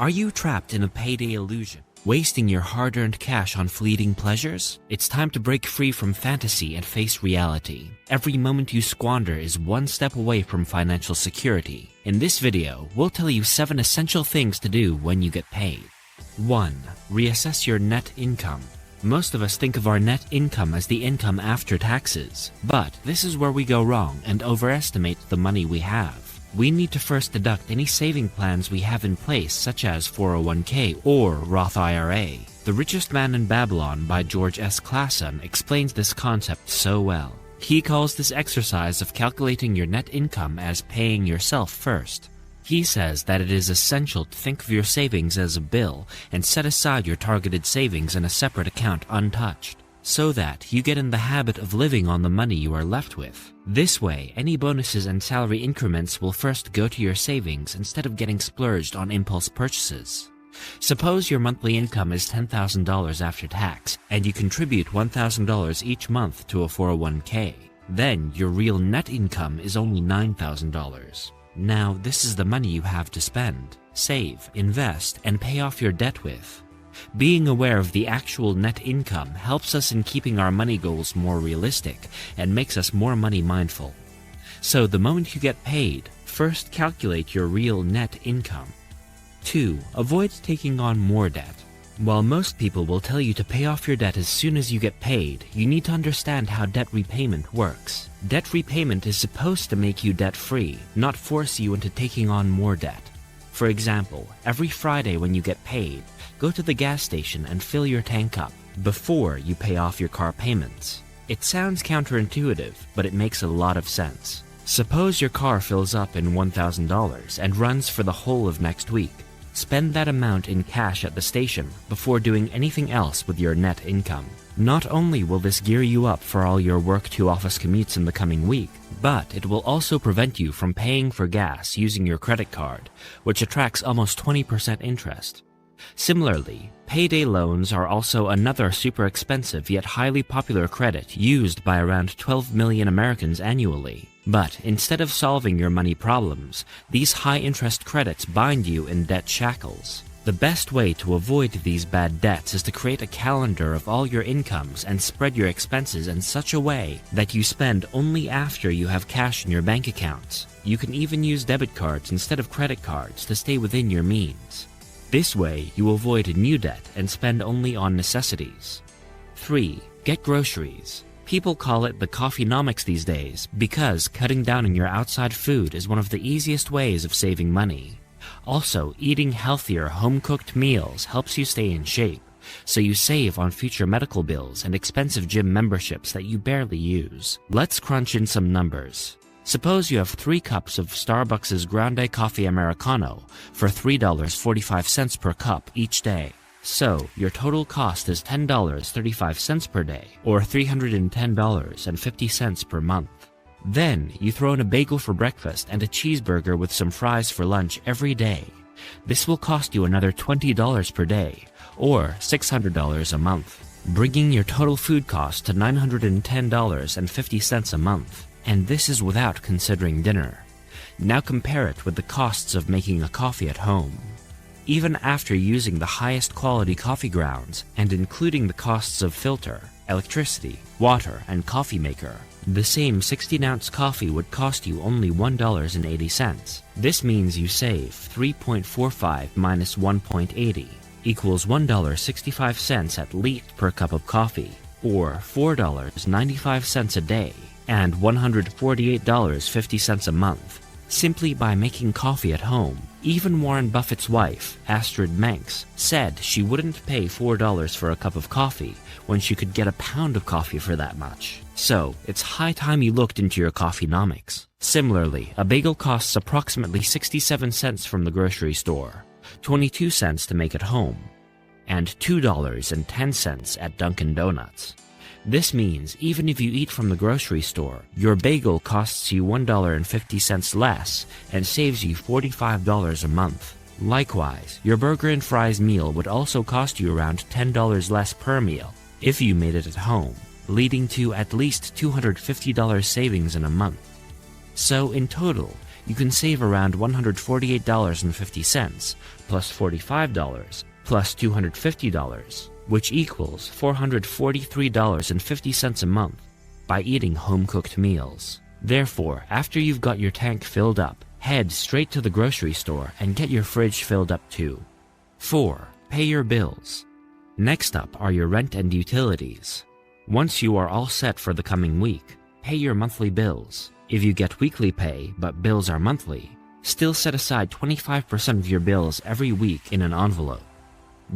Are you trapped in a payday illusion, wasting your hard-earned cash on fleeting pleasures? It's time to break free from fantasy and face reality. Every moment you squander is one step away from financial security. In this video, we'll tell you 7 essential things to do when you get paid. 1. Reassess your net income. Most of us think of our net income as the income after taxes, but this is where we go wrong and overestimate the money we have. We need to first deduct any saving plans we have in place, such as 401k or Roth IRA. The Richest Man in Babylon by George S. Clason explains this concept so well. He calls this exercise of calculating your net income as paying yourself first. He says that it is essential to think of your savings as a bill and set aside your targeted savings in a separate account untouched, so that you get in the habit of living on the money you are left with. This way, any bonuses and salary increments will first go to your savings instead of getting splurged on impulse purchases. Suppose your monthly income is $10,000 after tax, and you contribute $1,000 each month to a 401k. Then your real net income is only $9,000. Now, this is the money you have to spend, save, invest, and pay off your debt with. Being aware of the actual net income helps us in keeping our money goals more realistic and makes us more money mindful. So the moment you get paid, first calculate your real net income. 2. Avoid taking on more debt. While most people will tell you to pay off your debt as soon as you get paid, you need to understand how debt repayment works. Debt repayment is supposed to make you debt-free, not force you into taking on more debt. For example, every Friday when you get paid, go to the gas station and fill your tank up before you pay off your car payments. It sounds counterintuitive, but it makes a lot of sense. Suppose your car fills up in $1,000 and runs for the whole of next week. Spend that amount in cash at the station before doing anything else with your net income. Not only will this gear you up for all your work-to-office commutes in the coming week, but it will also prevent you from paying for gas using your credit card, which attracts almost 20% interest. Similarly, payday loans are also another super expensive yet highly popular credit used by around 12 million Americans annually. But instead of solving your money problems, these high-interest credits bind you in debt shackles. The best way to avoid these bad debts is to create a calendar of all your incomes and spread your expenses in such a way that you spend only after you have cash in your bank accounts. You can even use debit cards instead of credit cards to stay within your means. This way, you avoid new debt and spend only on necessities. 3. Get groceries. People call it the coffeenomics these days because cutting down on your outside food is one of the easiest ways of saving money. Also, eating healthier home-cooked meals helps you stay in shape, so you save on future medical bills and expensive gym memberships that you barely use. Let's crunch in some numbers. Suppose you have 3 cups of Starbucks' Grande Coffee Americano for $3.45 per cup each day. So, your total cost is $10.35 per day, or $310.50 per month. Then, you throw in a bagel for breakfast and a cheeseburger with some fries for lunch every day. This will cost you another $20 per day, or $600 a month, bringing your total food cost to $910.50 a month. And this is without considering dinner. Now compare it with the costs of making a coffee at home. Even after using the highest quality coffee grounds and including the costs of filter, electricity, water, and coffee maker, the same 16-ounce coffee would cost you only $1.80. This means you save 3.45 minus 1.80 equals $1.65 at least per cup of coffee, or $4.95 a day, and $148.50 a month, simply by making coffee at home. Even Warren Buffett's wife, Astrid Manx, said she wouldn't pay $4 for a cup of coffee when she could get a pound of coffee for that much. So, it's high time you looked into your coffeenomics. Similarly, a bagel costs approximately 67 cents from the grocery store, 22 cents to make at home, and $2.10 at Dunkin' Donuts. This means even if you eat from the grocery store, your bagel costs you $1.50 less and saves you $45 a month. Likewise, your burger and fries meal would also cost you around $10 less per meal if you made it at home, leading to at least $250 savings in a month. So in total, you can save around $148.50 plus $45 plus $250, which equals $443.50 a month by eating home-cooked meals. Therefore, after you've got your tank filled up, head straight to the grocery store and get your fridge filled up too. 4. Pay your bills. Next up are your rent and utilities. Once you are all set for the coming week, pay your monthly bills. If you get weekly pay but bills are monthly, still set aside 25% of your bills every week in an envelope.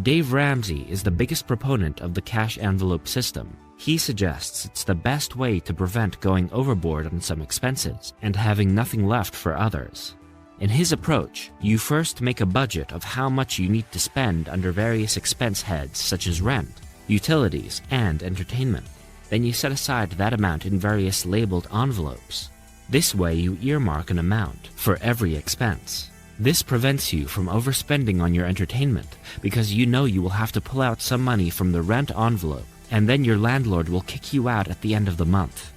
Dave Ramsey is the biggest proponent of the cash envelope system. He suggests it's the best way to prevent going overboard on some expenses and having nothing left for others. In his approach, you first make a budget of how much you need to spend under various expense heads such as rent, utilities, and entertainment. Then you set aside that amount in various labeled envelopes. This way you earmark an amount for every expense. This prevents you from overspending on your entertainment because you know you will have to pull out some money from the rent envelope, and then your landlord will kick you out at the end of the month.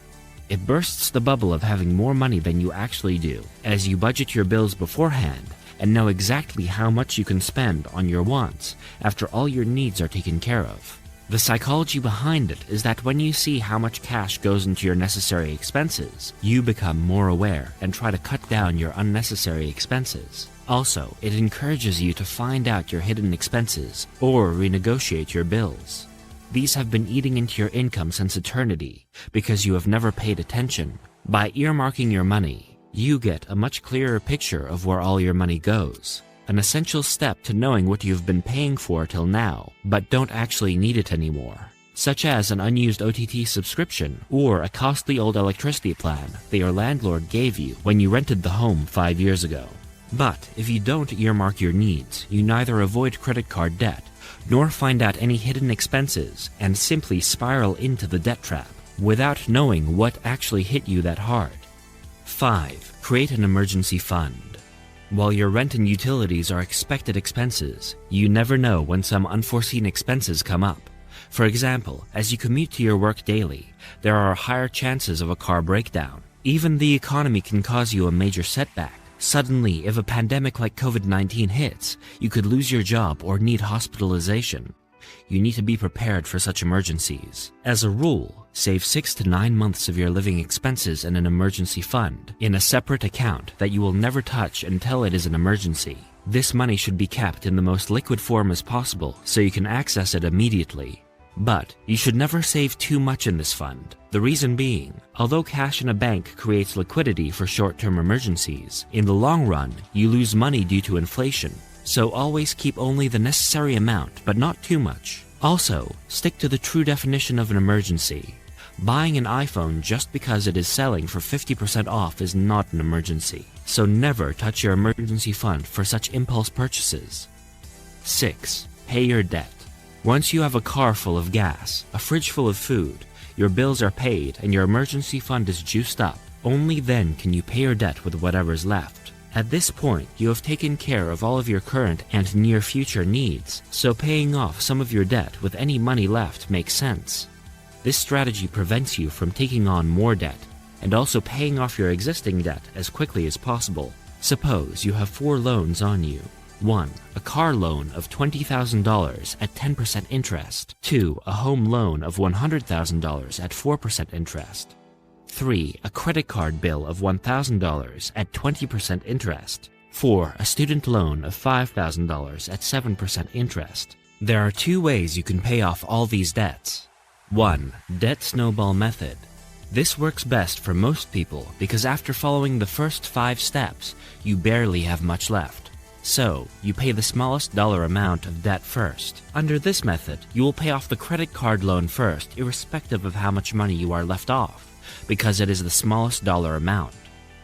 It bursts the bubble of having more money than you actually do, as you budget your bills beforehand and know exactly how much you can spend on your wants after all your needs are taken care of. The psychology behind it is that when you see how much cash goes into your necessary expenses, you become more aware and try to cut down your unnecessary expenses. Also, it encourages you to find out your hidden expenses or renegotiate your bills. These have been eating into your income since eternity because you have never paid attention. By earmarking your money, you get a much clearer picture of where all your money goes. An essential step to knowing what you've been paying for till now, but don't actually need it anymore, such as an unused OTT subscription or a costly old electricity plan that your landlord gave you when you rented the home 5 years ago. But if you don't earmark your needs, you neither avoid credit card debt, nor find out any hidden expenses and simply spiral into the debt trap without knowing what actually hit you that hard. 5. Create an emergency fund. While your rent and utilities are expected expenses, you never know when some unforeseen expenses come up. For example, as you commute to your work daily, there are higher chances of a car breakdown. Even the economy can cause you a major setback. Suddenly, if a pandemic like COVID-19 hits, you could lose your job or need hospitalization. You need to be prepared for such emergencies. As a rule, save 6 to 9 months of your living expenses in an emergency fund, in a separate account that you will never touch until it is an emergency. This money should be kept in the most liquid form as possible so you can access it immediately. But you should never save too much in this fund. The reason being, although cash in a bank creates liquidity for short-term emergencies, in the long run, you lose money due to inflation. So always keep only the necessary amount, but not too much. Also, stick to the true definition of an emergency. Buying an iPhone just because it is selling for 50% off is not an emergency. So never touch your emergency fund for such impulse purchases. 6. Pay your debt. Once you have a car full of gas, a fridge full of food, your bills are paid, and your emergency fund is juiced up, only then can you pay your debt with whatever's left. At this point, you have taken care of all of your current and near future needs, so paying off some of your debt with any money left makes sense. This strategy prevents you from taking on more debt, and also paying off your existing debt as quickly as possible. Suppose you have 4 loans on you. 1. A car loan of $20,000 at 10% interest. 2. A home loan of $100,000 at 4% interest. 3. A credit card bill of $1,000 at 20% interest. 4. A student loan of $5,000 at 7% interest. There are 2 ways you can pay off all these debts. 1. Debt snowball method. This works best for most people because after following the first 5 steps, you barely have much left. So, you pay the smallest dollar amount of debt first. Under this method, you will pay off the credit card loan first, irrespective of how much money you are left off, because it is the smallest dollar amount.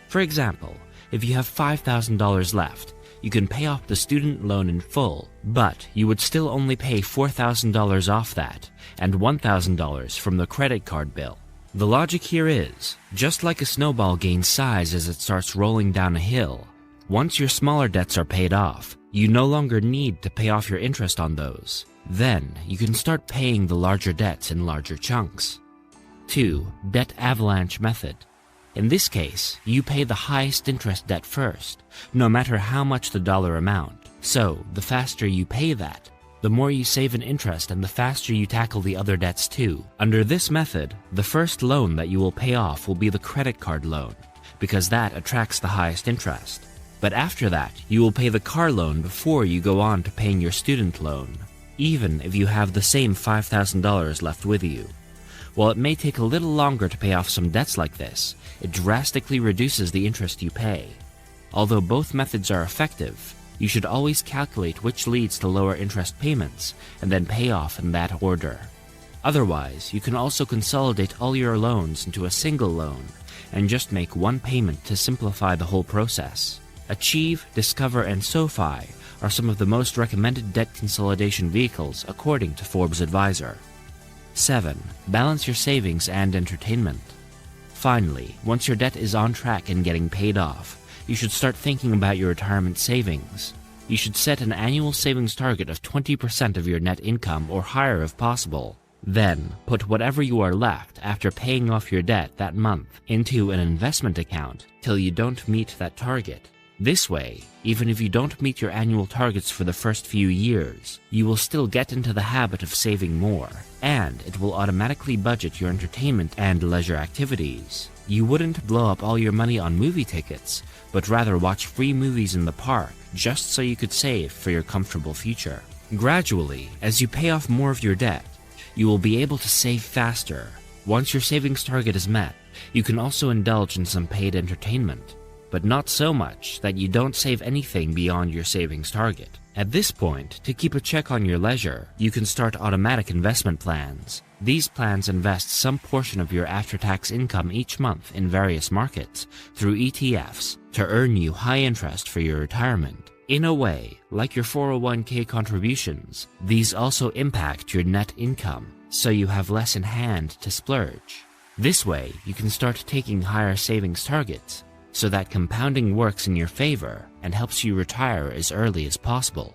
For example, if you have $5,000 left, you can pay off the student loan in full, but you would still only pay $4,000 off that, and $1,000 from the credit card bill. The logic here is, just like a snowball gains size as it starts rolling down a hill, once your smaller debts are paid off, you no longer need to pay off your interest on those. Then, you can start paying the larger debts in larger chunks. 2. Debt avalanche method. In this case, you pay the highest interest debt first, no matter how much the dollar amount. So, the faster you pay that, the more you save in interest and the faster you tackle the other debts too. Under this method, the first loan that you will pay off will be the credit card loan, because that attracts the highest interest. But after that, you will pay the car loan before you go on to paying your student loan, even if you have the same $5,000 left with you. While it may take a little longer to pay off some debts like this, it drastically reduces the interest you pay. Although both methods are effective, you should always calculate which leads to lower interest payments and then pay off in that order. Otherwise, you can also consolidate all your loans into a single loan and just make one payment to simplify the whole process. Achieve, Discover, and SoFi are some of the most recommended debt consolidation vehicles according to Forbes Advisor. 7. Balance your savings and entertainment. Finally, once your debt is on track and getting paid off, you should start thinking about your retirement savings. You should set an annual savings target of 20% of your net income or higher if possible. Then, put whatever you are left after paying off your debt that month into an investment account till you don't meet that target. This way, even if you don't meet your annual targets for the first few years, you will still get into the habit of saving more, and it will automatically budget your entertainment and leisure activities. You wouldn't blow up all your money on movie tickets, but rather watch free movies in the park just so you could save for your comfortable future. Gradually, as you pay off more of your debt, you will be able to save faster. Once your savings target is met, you can also indulge in some paid entertainment, but not so much that you don't save anything beyond your savings target. At this point, to keep a check on your leisure, you can start automatic investment plans. These plans invest some portion of your after-tax income each month in various markets through ETFs to earn you high interest for your retirement. In a way, like your 401k contributions, these also impact your net income, so you have less in hand to splurge. This way, you can start taking higher savings targets, so that compounding works in your favor and helps you retire as early as possible.